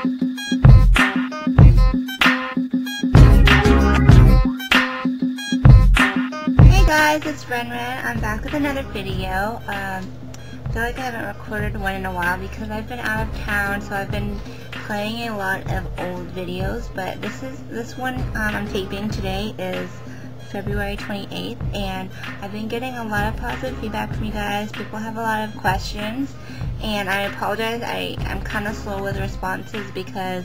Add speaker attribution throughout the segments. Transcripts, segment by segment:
Speaker 1: Hey guys, it's Ren. I'm back with another video. I feel like I haven't recorded one in a while because I've been out of town, so I've been playing a lot of old videos, but this one I'm taping today is February 28th, and I've been getting a lot of positive feedback from you guys. People have a lot of questions, and I apologize, I'm kind of slow with responses because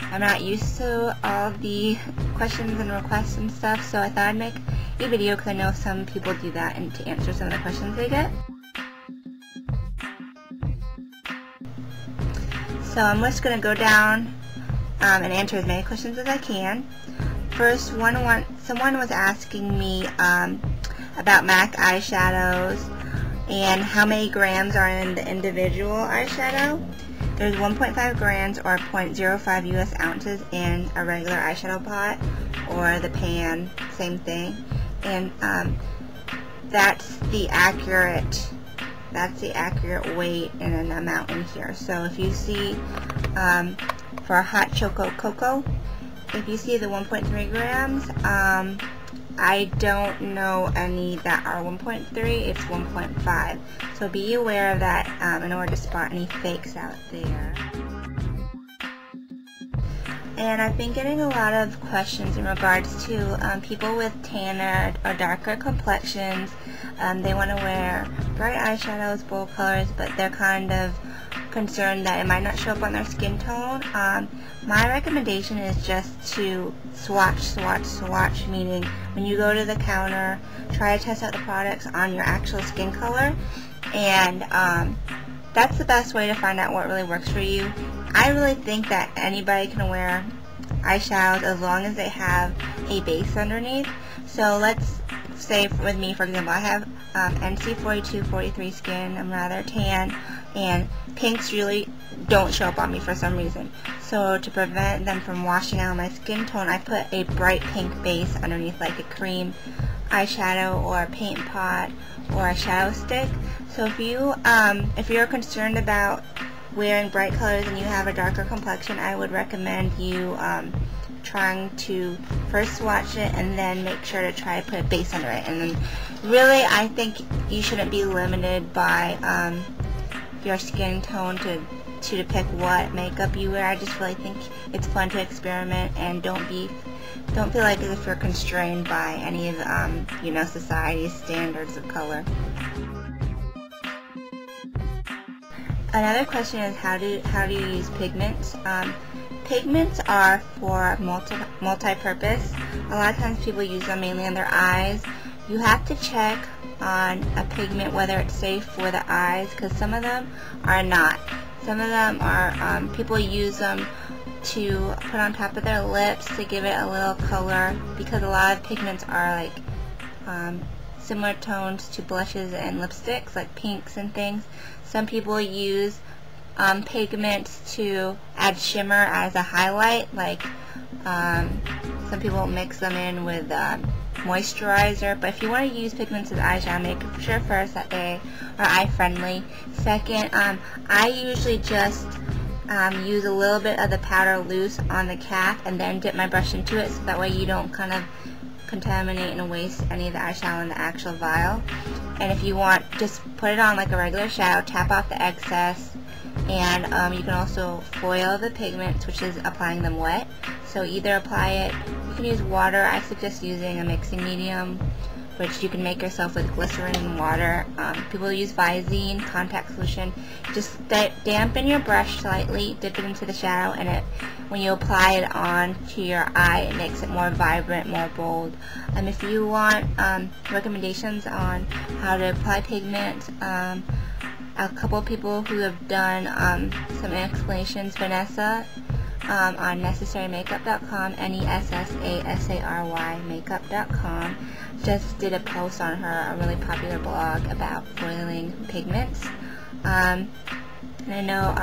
Speaker 1: I'm not used to all the questions and requests and stuff, so I thought I'd make a video because I know some people do that and to answer some of the questions they get. So I'm just going to go down and answer as many questions as I can. First, someone was asking me about M.A.C eyeshadows and how many grams are in the individual eyeshadow. There's 1.5 grams or 0.05 US ounces in a regular eyeshadow pot or the pan, same thing. And that's the accurate weight and an amount in here. So if you see for a hot choco cocoa, if you see the 1.3 grams, I don't know any that are 1.3, it's 1.5. So be aware of that in order to spot any fakes out there. And I've been getting a lot of questions in regards to people with tanner or darker complexions. They want to wear bright eyeshadows, bold colors, but they're kind of concerned that it might not show up on their skin tone. My recommendation is just to swatch, meaning when you go to the counter, try to test out the products on your actual skin color, and that's the best way to find out what really works for you. I really think that anybody can wear eyeshadows as long as they have a base underneath. So let's say with me, for example, I have NC 42-43 skin, I'm rather tan, and pinks really don't show up on me for some reason. So to prevent them from washing out my skin tone, I put a bright pink base underneath, like a cream eyeshadow or a paint pot or a shadow stick. So if you're concerned about wearing bright colors and you have a darker complexion, I would recommend you trying to first swatch it and then make sure to try to put a base under it. And then really, I think you shouldn't be limited by your skin tone to pick what makeup you wear. I just really think it's fun to experiment, and don't feel like as if you're constrained by any of society's standards of color. Another question is how do you use pigments? Pigments are for multi-purpose. A lot of times people use them mainly on their eyes. You have to check on a pigment whether it's safe for the eyes, because some of them are not. Some of them are, people use them to put on top of their lips to give it a little color, because a lot of pigments are like similar tones to blushes and lipsticks, like pinks and things. Some people use pigments to add shimmer as a highlight, like some people mix them in with moisturizer. But if you want to use pigments as eyeshadow, make sure first that they are eye friendly. Second, I usually just use a little bit of the powder loose on the cap and then dip my brush into it, so that way you don't kind of contaminate and waste any of the eyeshadow in the actual vial. And if you want, just put it on like a regular shadow, tap off the excess, and you can also foil the pigments, which is applying them wet. So either apply it, you can use water. I suggest using a mixing medium, which you can make yourself with glycerin and water. People use Visine contact solution. Just dampen your brush slightly, dip it into the shadow, and when you apply it on to your eye, it makes it more vibrant, more bold. If you want recommendations on how to apply pigment, a couple of people who have done some explanations, Vanessa on necessarymakeup.com, NESSASARY makeup.com, just did a post on her, a really popular blog about foiling pigments. And I know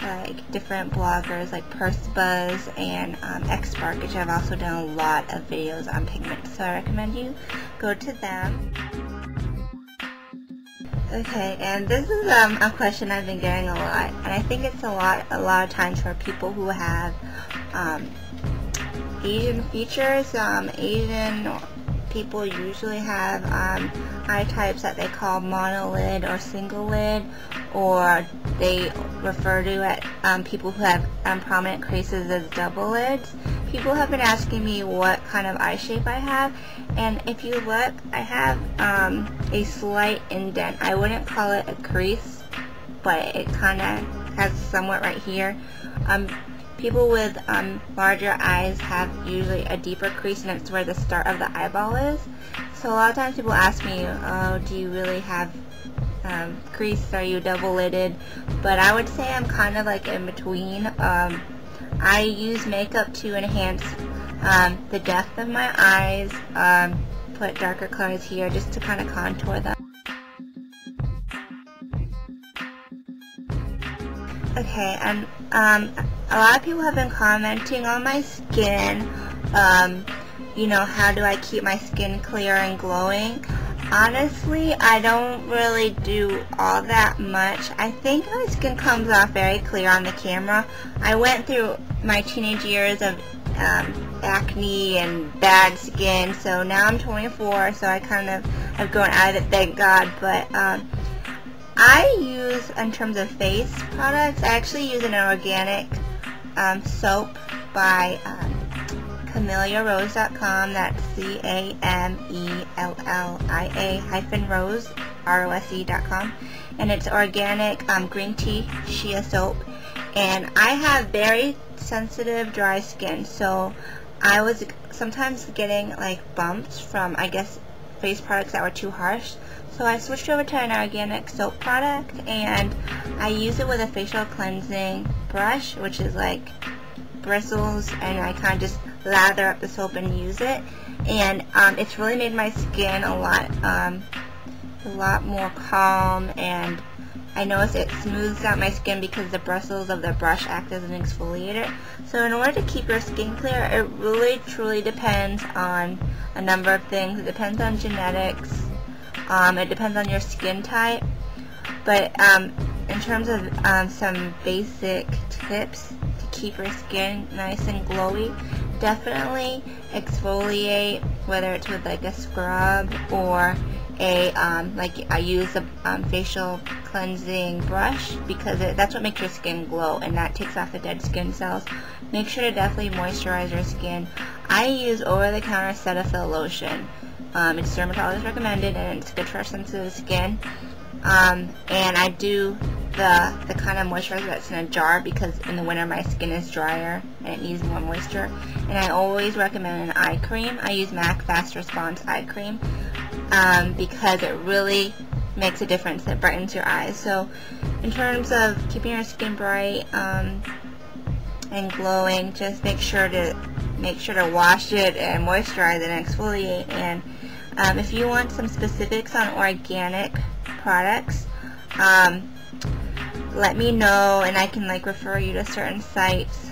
Speaker 1: like different bloggers like Purse Buzz and X-Spark, which have also done a lot of videos on pigments, so I recommend you go to them. Okay, and this is a question I've been getting a lot, and I think it's a lot of times for people who have Asian features. Asian people usually have eye types that they call monolid or single lid, or they refer to people who have prominent creases as double lids. People have been asking me what kind of eye shape I have, and if you look, I have a slight indent. I wouldn't call it a crease, but it kind of has somewhat right here. People with larger eyes have usually a deeper crease, and it's where the start of the eyeball is. So a lot of times people ask me, oh, do you really have crease? Are you double-lidded? But I would say I'm kind of like in between. I use makeup to enhance the depth of my eyes, put darker colors here just to kind of contour them. Okay, and a lot of people have been commenting on my skin. You know, how do I keep my skin clear and glowing? Honestly, I don't really do all that much. I think my skin comes off very clear on the camera. I went through my teenage years of acne and bad skin, so now I'm 24, so I kind of have grown out of it, thank God. But I use, in terms of face products, I actually use an organic soap by CameliaRose.com. That's CAMELLIA-Rose, ROSE.com, and it's organic green tea shea soap. And I have very sensitive dry skin, so I was sometimes getting like bumps from, I guess, face products that were too harsh. So I switched over to an organic soap product, and I use it with a facial cleansing brush, which is like bristles, and I kind of just lather up the soap and use it. And it's really made my skin a lot more calm, and I notice it smooths out my skin because the bristles of the brush act as an exfoliator. So in order to keep your skin clear, it really truly depends on a number of things. It depends on genetics. It depends on your skin type. But in terms of some basic tips to keep your skin nice and glowy, definitely exfoliate, whether it's with like a scrub or a like I use a facial cleansing brush, because that's what makes your skin glow, and that takes off the dead skin cells. Make sure to definitely moisturize your skin. I use over-the-counter Cetaphil lotion. It's dermatologist recommended, and it's good for sensitive skin. And I do the kind of moisturizer that's in a jar, because in the winter my skin is drier and it needs more moisture. And I always recommend an eye cream. I use M.A.C Fast Response eye cream because it really makes a difference. It brightens your eyes. So in terms of keeping your skin bright and glowing, just make sure to wash it and moisturize it and exfoliate. And if you want some specifics on organic products, let me know, and I can like refer you to certain sites.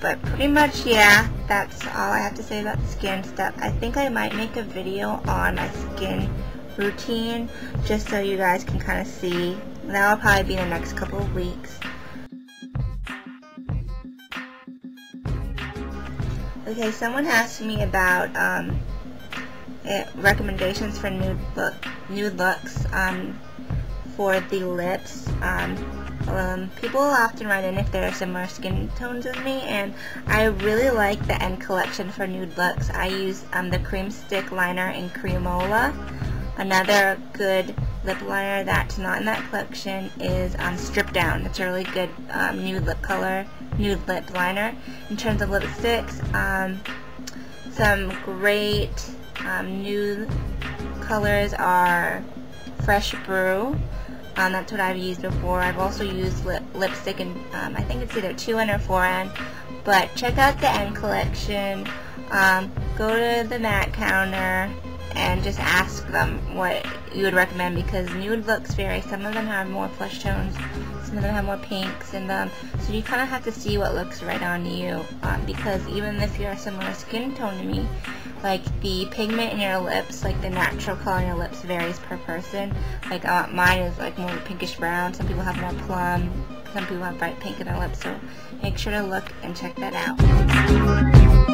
Speaker 1: But pretty much, yeah, that's all I have to say about the skin stuff. I think I might make a video on my skin routine, just so you guys can kind of see. That'll probably be in the next couple of weeks. Okay, someone asked me about recommendations for nude looks for the lips. People often write in if they're similar skin tones as me, and I really like the End collection for nude looks. I use the Cream Stick Liner in Cremola. Another good lip liner that's not in that collection is Strip Down. It's a really good nude lip liner. In terms of lipsticks, some great nude colors are Fresh Brew. That's what I've used before. I've also used lipstick in, I think it's either 2N or 4N. But check out the End collection. Go to the MAC counter and just ask them what you would recommend, because nude looks vary. Some of them have more flesh tones, some of them have more pinks in them, so you kind of have to see what looks right on you, because even if you're a similar skin tone to me, like the pigment in your lips, like the natural color in your lips varies per person. Like mine is like more pinkish brown. Some people have more plum. Some people have bright pink in their lips. So make sure to look and check that out.